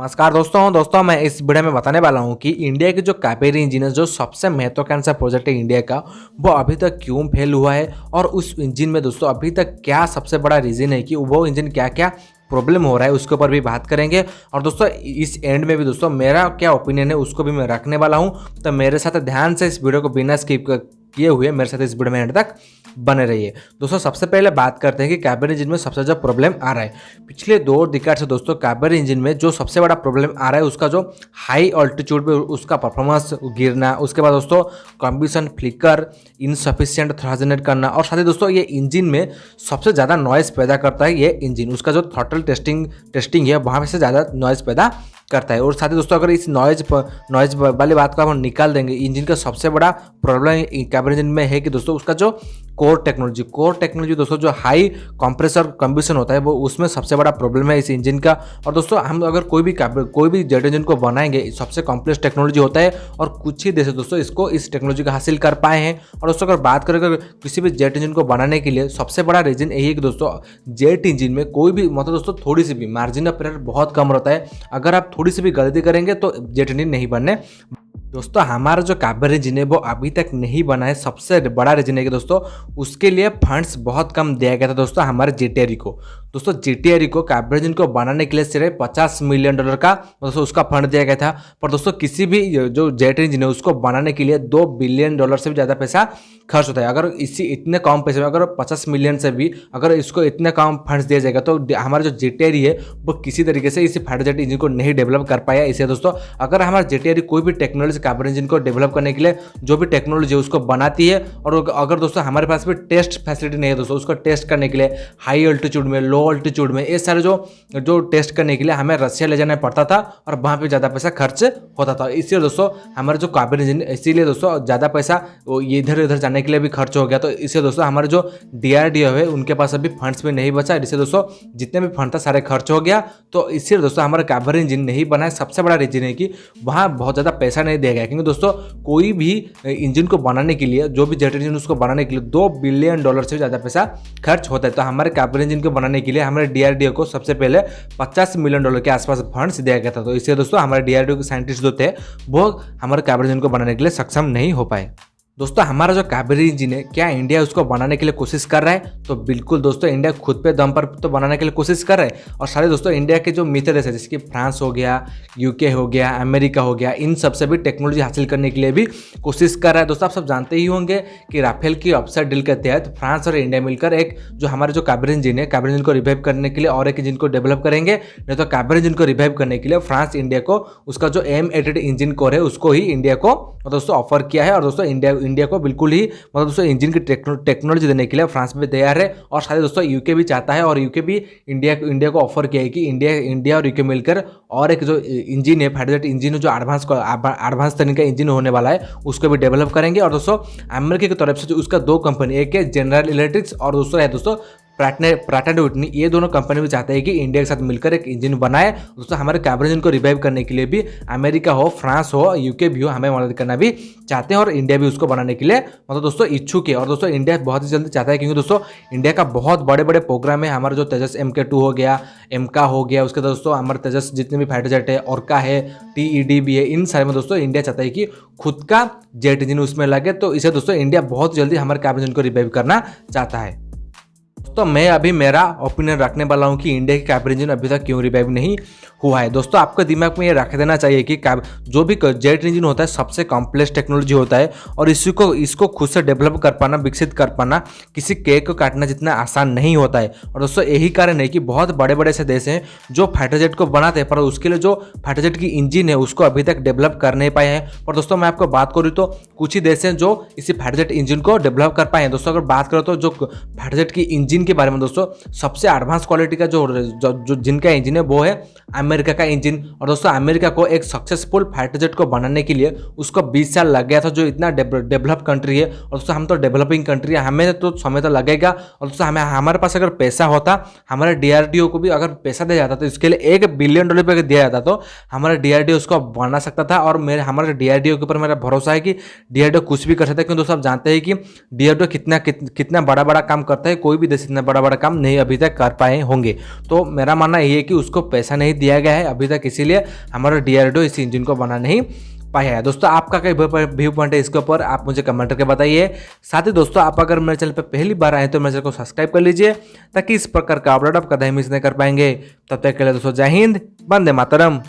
नमस्कार दोस्तों मैं इस वीडियो में बताने वाला हूं कि इंडिया की जो कावेरी इंजन है, जो सबसे महत्वाकांक्षा प्रोजेक्ट है इंडिया का, वो अभी तक क्यों फेल हुआ है और उस इंजन में दोस्तों अभी तक क्या सबसे बड़ा रीज़न है कि वो इंजन क्या क्या प्रॉब्लम हो रहा है, उसके ऊपर भी बात करेंगे। और दोस्तों इस एंड में भी दोस्तों मेरा क्या ओपिनियन है उसको भी मैं रखने वाला हूं, तो मेरे साथ ध्यान से इस वीडियो को बिना स्किप किए हुए मेरे साथ इस वीडियो में एंड तक बने रहिए। दोस्तों सबसे पहले बात करते हैं कि कावेरी इंजन में सबसे ज़्यादा प्रॉब्लम आ रहा है। पिछले 2 डिकेड से दोस्तों कावेरी इंजन में जो सबसे बड़ा प्रॉब्लम आ रहा है उसका जो हाई ऑल्टीट्यूड पे उसका परफॉर्मेंस गिरना, उसके बाद दोस्तों combustion flicker, insufficient thrust generate करना, और साथ ही दोस्तों ये इंजन में सबसे ज़्यादा नॉइज़ पैदा करता है। ये इंजन उसका जो थ्रॉटल टेस्टिंग है वहाँ से ज़्यादा नॉइज़ पैदा करता है। और साथ ही दोस्तों अगर इस नॉइज वाली बात को हम निकाल देंगे, इंजन का सबसे बड़ा प्रॉब्लम कावेरी इंजन में है कि दोस्तों उसका जो कोर टेक्नोलॉजी दोस्तों जो हाई कंप्रेसर कम्बशन होता है वो उसमें सबसे बड़ा प्रॉब्लम है इस इंजन का। और दोस्तों हम अगर कोई भी जेट इंजन को बनाएंगे, सबसे कॉम्प्लेक्स टेक्नोलॉजी होता है और कुछ ही देश दोस्तों इसको इस टेक्नोलॉजी का हासिल कर पाए हैं। और दोस्तों अगर बात करें अगर किसी भी जेट इंजन को बनाने के लिए सबसे बड़ा रीजन यही है कि दोस्तों जेट इंजन में कोई भी मतलब दोस्तों थोड़ी सी भी मार्जिन ऑफ एरर बहुत कम रहता है। अगर आप थोड़ी सी भी गलती करेंगे तो जेट इंजन नहीं बनने। दोस्तों हमारा जो कावेरी इंजन है वो अभी तक नहीं बना है, सबसे बड़ा रीजन है कि दोस्तों उसके लिए फंड्स बहुत कम दिया गया था दोस्तों हमारे जीटीआरई को। दोस्तों जीटीआरई को कावेरी इंजन को बनाने के लिए सिर्फ $50 मिलियन का दोस्तों उसका फंड दिया गया था। पर दोस्तों किसी भी जो जेट इंजन है उसको बनाने के लिए $2 बिलियन से भी ज़्यादा पैसा खर्च होता है। अगर इतने कम पैसे में अगर 50 मिलियन से भी अगर इसको इतने कम फंड्स दिया जाएगा तो हमारा जो जीटीआरई है वो किसी तरीके से इस फाइटर जेट इंजन को नहीं डेवलप कर पाया। इसलिए दोस्तों अगर हमारा जीटीआरई कोई भी टेक्नोलॉजी कावेरी इंजन को डेवलप करने के लिए जो भी टेक्नोलॉजी है उसको बनाती है, और अगर दोस्तों हमारे पास भी टेस्ट फैसिलिटी नहीं है दोस्तों उसको टेस्ट करने के लिए हाई अल्टीट्यूड में, लो अल्टीट्यूड में, ये सारे जो टेस्ट करने के लिए हमें रशिया ले जाना पड़ता था और वहाँ पे ज़्यादा पैसा खर्च होता था। इसलिए दोस्तों हमारे जो कावेरी इंजन, इसीलिए दोस्तों ज़्यादा पैसा इधर उधर जाने के लिए भी खर्च हो गया। तो इससे दोस्तों हमारे जो डीआरडीओ है उनके पास अभी फंड्स में नहीं बचा, इससे दोस्तों जितने भी फंड था सारे खर्च हो गया। तो इससे दोस्तों हमारा कावेरी इंजन नहीं बना है। सबसे बड़ा रीजन है कि वहाँ बहुत ज़्यादा पैसा नहीं दिया गया, क्योंकि दोस्तों कोई भी इंजन को बनाने के लिए, जो भी जेट इंजन उसको बनाने के लिए $2 बिलियन से ज़्यादा पैसा खर्च होता है। तो हमारे कावेरी इंजन को बनाने के लिए हमारे डीआरडीओ को सबसे पहले $50 मिलियन के आसपास फंड्स दिया गया था। तो इससे दोस्तों हमारे डीआरडीओ के साइंटिस्ट जो थे वो हमारे कावेरी इंजन को बनाने के लिए सक्षम नहीं हो पाए। दोस्तों हमारा जो कावेरी इंजन है, क्या इंडिया उसको बनाने के लिए कोशिश कर रहा है? तो बिल्कुल दोस्तों इंडिया खुद पे दम पर तो बनाने के लिए कोशिश कर रहा है। और सारे दोस्तों इंडिया के जो मित्र देश है जैसे कि फ्रांस हो गया, यूके हो गया, अमेरिका हो गया, इन सब से भी टेक्नोलॉजी हासिल करने के लिए भी कोशिश कर रहा है। दोस्तों आप सब जानते ही होंगे कि राफेल की ऑफसेट डील के तहत फ्रांस और इंडिया मिलकर एक जो हमारे जो कावेरी इंजन है, कावेरी इंजन को रिवाइव करने के लिए और एक इंजन को डेवलप करेंगे। नहीं तो कावेरी इंजन को रिवाइव करने के लिए फ्रांस इंडिया को उसका जो M88 इंजन कोर है उसको ही इंडिया को दोस्तों ऑफर किया है। और दोस्तों इंडिया को बिल्कुल ही मतलब दोस्तों इंजन की टेक्नोलॉजी देने के लिए फ्रांस में तैयार है। और साथ ही दोस्तों यूके भी चाहता है, और यूके भी इंडिया को ऑफर किया है कि इंडिया और यूके मिलकर और एक जो इंजन है फाइटर जेट इंजन जो एडवांस तरीके का इंजन होने वाला है उसको भी डेवलप करेंगे। और दोस्तों अमेरिका की तरफ से जो उसका 2 कंपनी, एक है जनरल इलेक्ट्रिक्स और दूसरा है दोस्तों प्राट एंड विटनी, ये दोनों कंपनी भी चाहते हैं कि इंडिया के साथ मिलकर एक इंजन बनाए। दोस्तों हमारे कावेरी इंजन को रिवाइव करने के लिए भी अमेरिका हो, फ्रांस हो, यूके भी हो, हमें मदद करना भी चाहते हैं और इंडिया भी उसको बनाने के लिए मतलब दोस्तों इच्छुक है। और दोस्तों इंडिया बहुत ही जल्दी चाहता है, क्योंकि दोस्तों इंडिया का बहुत बड़े बड़े प्रोग्राम है। हमारा जो तेजस MK2 हो गया, एमका हो गया, उसके दोस्तों हमारे तेजस जितने भी फाइटर जेट है, ओरका है, TED भी है, इन सारे में दोस्तों इंडिया चाहता है कि खुद का जेट इंजन उसमें लगे। तो इसे दोस्तों इंडिया बहुत जल्दी हमारे कावेरी इंजन को रिवाइव करना चाहता है। तो मैं अभी मेरा ओपिनियन रखने वाला हूं कि इंडिया की कावेरी इंजन अभी तक क्यों रिवाइव नहीं हुआ है। दोस्तों आपके दिमाग में ये रख देना चाहिए कि जो भी जेट इंजन होता है सबसे कॉम्प्लेक्स टेक्नोलॉजी होता है, और इसको खुद से डेवलप कर पाना, विकसित कर पाना किसी केक को काटना जितना आसान नहीं होता है। और दोस्तों यही कारण है कि बहुत बड़े बड़े ऐसे देश हैं जो फाइटर जेट को बनाते हैं, पर उसके लिए जो फाइटर जेट की इंजन है उसको अभी तक डेवलप कर नहीं पाए हैं। और दोस्तों मैं आपको बात करूँ तो कुछ ही देश हैं जो इसी फाइटर जेट इंजन को डेवलप कर पाए हैं। दोस्तों अगर बात करो तो जो फाइटर जेट की इंजन के बारे में दोस्तों सबसे एडवांस क्वालिटी का जो जिनका इंजन है वो है अमेरिका का इंजन। और दोस्तों अमेरिका को एक सक्सेसफुल फाइटर जेट को बनाने के लिए उसको 20 साल लग गया था, जो इतना डेवलप कंट्री है। और दोस्तों हम तो डेवलपिंग कंट्री है, हमें तो समय तो लगेगा। और दोस्तों हमारे पास अगर पैसा होता, हमारे डीआरडीओ को भी अगर पैसा दिया जाता तो इसके लिए $1 बिलियन पे अगर दिया जाता तो हमारा डीआरडीओ उसको बना सकता था। और हमारे डीआरडीओ के ऊपर मेरा भरोसा है कि डीआरडीओ कुछ भी कर सकता है, क्योंकि दोस्तों आप जानते हैं कि डीआरडीओ कितना बड़ा काम करता है। कोई भी देश जैसे इतना बड़ा बड़ा काम नहीं अभी तक कर पाए होंगे। तो मेरा मानना ये है कि उसको पैसा नहीं दिया गया है अभी तक, इसीलिए हमारा DRDO इस इंजन को बना नहीं पाया है। दोस्तों आपका क्या व्यू पॉइंट है इसके ऊपर, आप मुझे कमेंट करके बताइए। साथ ही दोस्तों आप अगर मेरे चैनल पर पहली बार आए तो मेरे चैनल को सब्सक्राइब कर लीजिए, ताकि इस प्रकार का अपडेट आप कभी मिस नहीं कर पाएंगे। तब तक के लिए दोस्तों जय हिंद, वंदे मातरम।